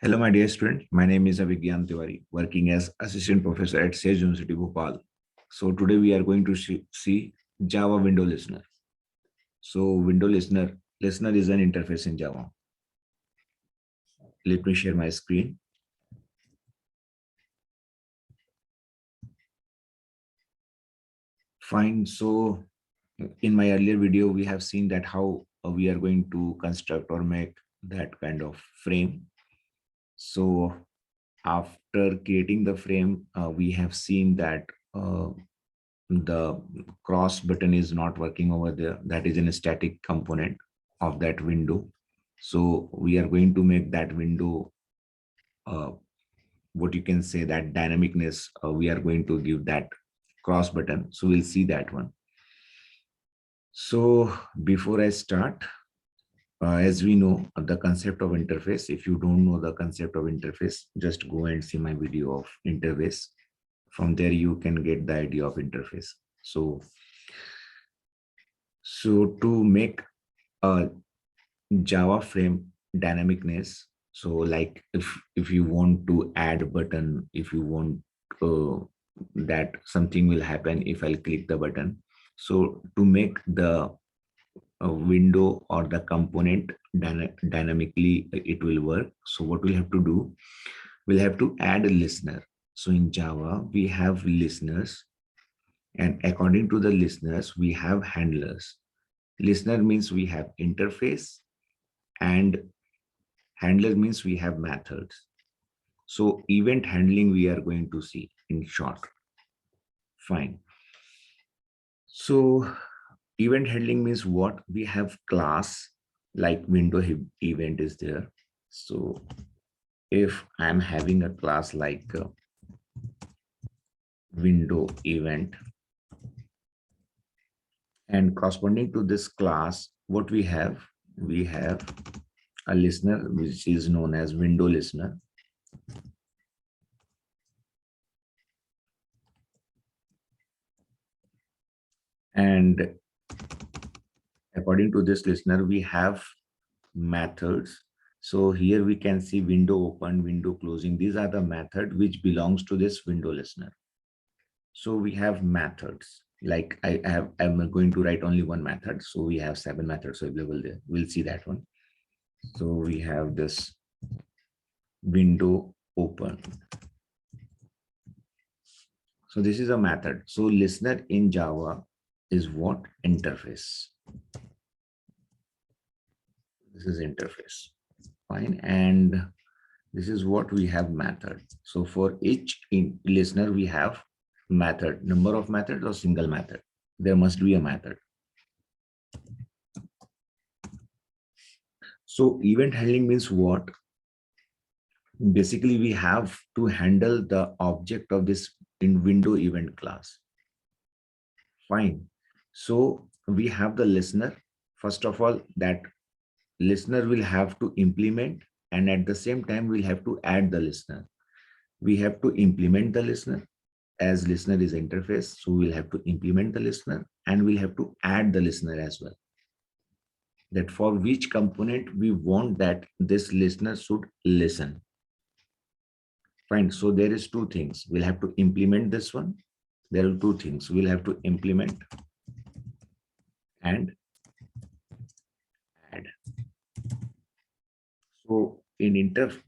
Hello, my dear student. My name is Abhigyan tiwary, working as assistant professor at Sage University, Bhopal. So today we are going to see Java window listener. So window listener is an interface in Java. Let me share my screen. Fine. So in my earlier video, we have seen that how we are going to construct or make that kind of frame. So after creating the frame, we have seen that the cross button is not working over there. That is a static component of that window. So we are going to make that window, what you can say, that dynamicness. We are going to give that cross button. So we'll see that one. So before I start, as we know the concept of interface, if you don't know the concept of interface, just go and see my video of interface. From there you can get the idea of interface. So to make a Java frame dynamicness, so like if you want to add a button, if you want that something will happen if I'll click the button. So to make the window or the component dynamically, it will work. So what we'll have to do, we'll have to add a listener. So in Java we have listeners, and according to the listeners we have handlers. Listener means we have interface, and handler means we have methods. So event handling we are going to see in short. Fine. So event handling means what? We have class like window event is there. So if I'm having a class like window event, and corresponding to this class, what we have a listener which is known as window listener. And according to this listener, we have methods. So here we can see window open, window closing. These are the method which belongs to this window listener. So we have methods. Like I'm going to write only one method. So we have 7 methods available there. We'll see that one. So we have this window open. So this is a method. So listener in Java is what? Interface. This is interface. Fine. And this is what we have method. So for each listener, we have method, number of methods or single method. There must be a method. So event handling means what? Basically, we have to handle the object of this in window event class. Fine. So we have the listener. First of all, that listener will have to implement, and at the same time we'll have to add the listener. We have to implement the listener, as listener is interface, so we'll have to implement the listener, and we'll have to add the listener as well. That for which component we want that this listener should listen. Fine. So there is 2 things. We'll have to implement this one. There are 2 things. We'll have to implement and add. So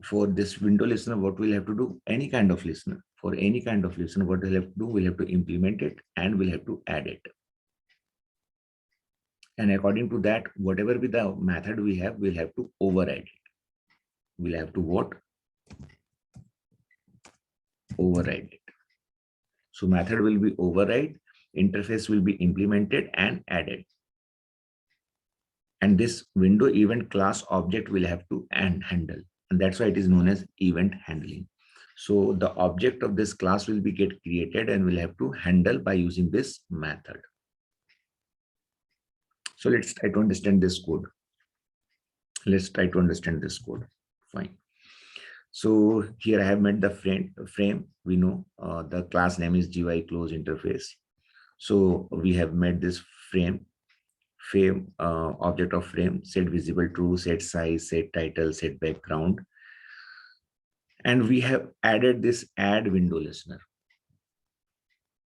for this window listener, what we'll have to do? Any kind of listener. For any kind of listener, what we'll have to do? We'll have to implement it and we'll have to add it. And according to that, whatever be the method we have, we'll have to override it. We'll have to what? Override it. So method will be override, interface will be implemented and added. And this window event class object will have to handle. And that's why it is known as event handling. So the object of this class will be get created and will have to handle by using this method. So let's try to understand this code. Let's try to understand this code. Fine. So here I have made the frame. We know the class name is GUI close interface. So we have made this frame object of frame, set visible true, set size, set title, set background. And we have added this add window listener.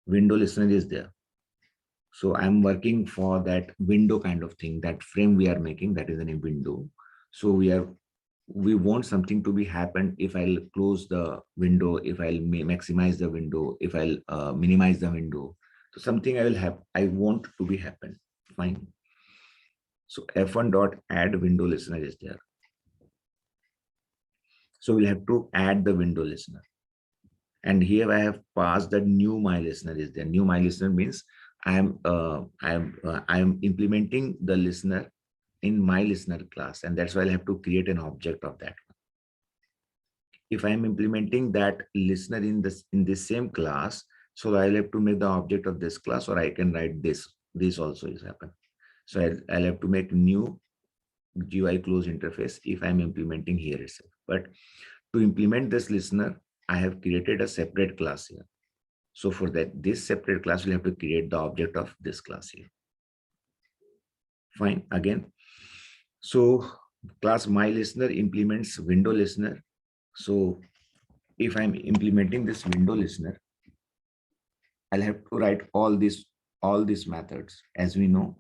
Window listener is there. So I'm working for that window kind of thing, that frame we are making, that is in a window. So we want something to be happen if I'll close the window, if I'll maximize the window, if I'll minimize the window. So something I will have, I want to be happen. Fine. So f1 dot add window listener is there. So we'll have to add the window listener. And here I have passed that new my listener is there. New my listener means I am implementing the listener in my listener class, and that's why I'll have to create an object of that. If I'm implementing that listener in this same class, so I'll have to make the object of this class, or I can write this. This also is happen. So I'll have to make new GUI close interface if I'm implementing here itself. But to implement this listener, I have created a separate class here. So for that, this separate class will have to create the object of this class here. Fine. Again, so class my listener implements window listener. So if I'm implementing this window listener, I'll have to write all these methods as we know.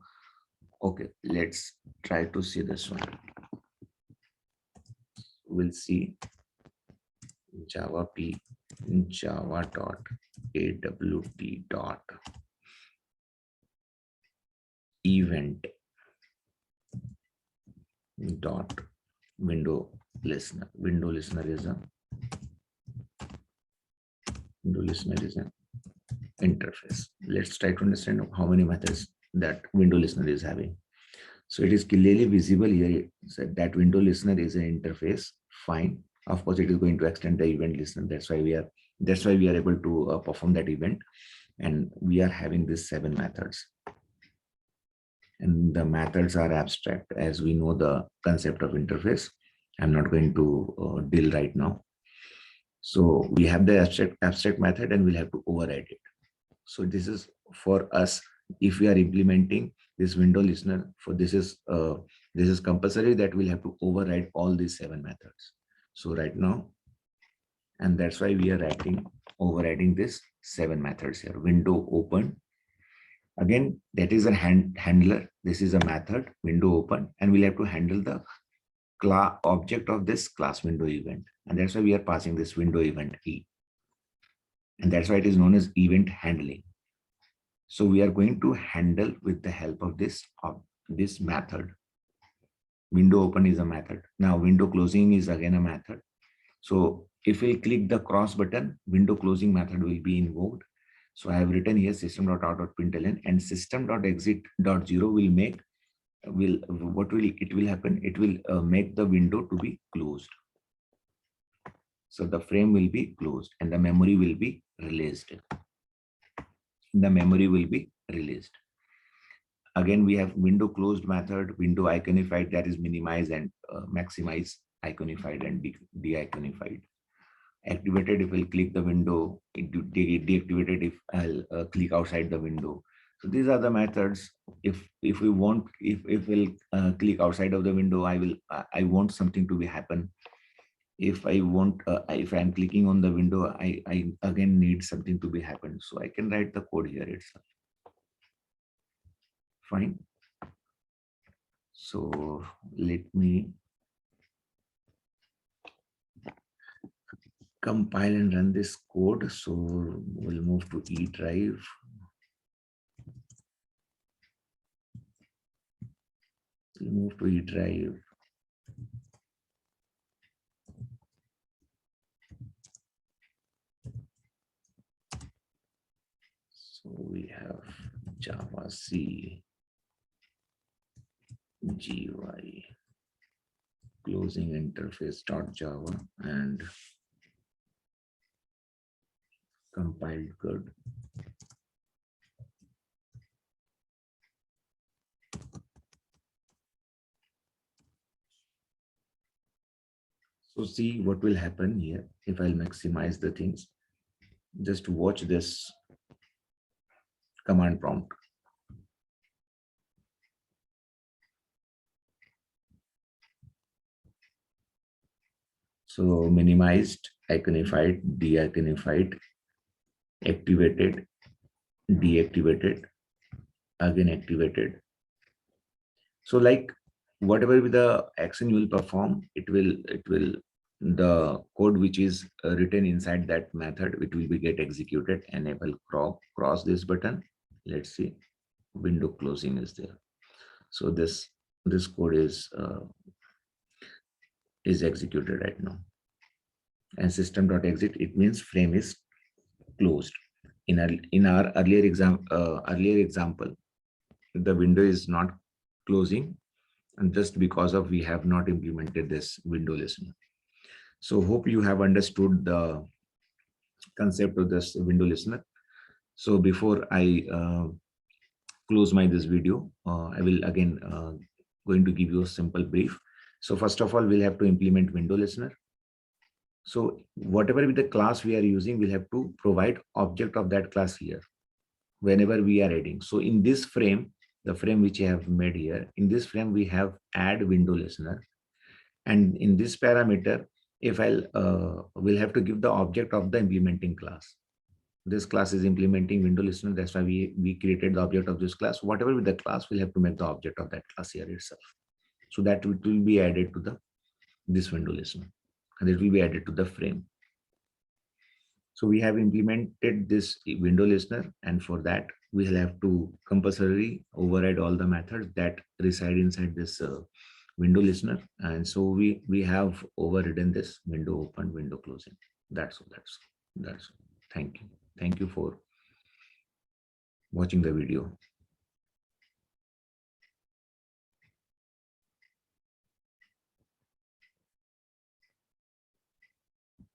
Okay, let's try to see this one. We'll see Java P Java dot AWT dot event dot window listener. Window listener is an interface. Let's try to understand how many methods that window listener is having. So it is clearly visible here that window listener is an interface. Fine. Of course, it is going to extend the event listener. That's why we are able to perform that event, and we are having these 7 methods. And the methods are abstract, as we know the concept of interface. I'm not going to deal right now. So we have the abstract method, and we'll have to override it. So this is for us. If we are implementing this window listener, for this is compulsory that we'll have to override all these 7 methods. So right now, and that's why we are overriding this 7 methods here. Window open. Again, that is a handler. This is a method, window open, and we'll have to handle the class object of this class window event. And that's why we are passing this window event key. And that's why it is known as event handling. So we are going to handle with the help of this method. Window open is a method. Now window closing is again a method. So if we click the cross button, window closing method will be invoked. So I have written here system.out.println, and system.exit.0 will make it will happen. It will make the window to be closed. So the frame will be closed and the memory will be released. Again, we have window closed method, window iconified, that is minimize and maximize, iconified and de-iconified. Activated if I'll click the window, deactivated if I'll click outside the window. So these are the methods. If we'll click outside of the window, I want something to be happen. If I'm clicking on the window, I again need something to be happen. So I can write the code here itself. Fine. So let me compile and run this code. So we'll move to E drive. We'll move to E drive. So we have Java C GUI closing interface.java and compiled code. So see what will happen here if I'll maximize the things. Just watch this command prompt. So minimized, iconified, deiconified, activated, deactivated, again activated. So like whatever be the action you will perform, it will the code which is written inside that method, it will be get executed. Enable crop cross this button. Let's see, window closing is there. So this code is executed right now. And system.exit, it means frame is closed. In our earlier example, the window is not closing, and just because of we have not implemented this window listener. So hope you have understood the concept of this window listener. So before I close my this video, I will again going to give you a simple brief. So first of all, we'll have to implement window listener. So whatever with the class we are using, we'll have to provide object of that class here whenever we are adding. So in this frame, the frame which I have made here, in this frame we have add window listener, and in this parameter, if I'll we'll have to give the object of the implementing class. This class is implementing window listener. That's why we created the object of this class. Whatever with the class, we'll have to make the object of that class here itself. So that it will be added to the this window listener, and it will be added to the frame. So we have implemented this window listener, and for that we will have to compulsorily override all the methods that reside inside this window listener. And so we have overridden this window open, window closing. That's all. That's all. Thank you. Thank you for watching the video.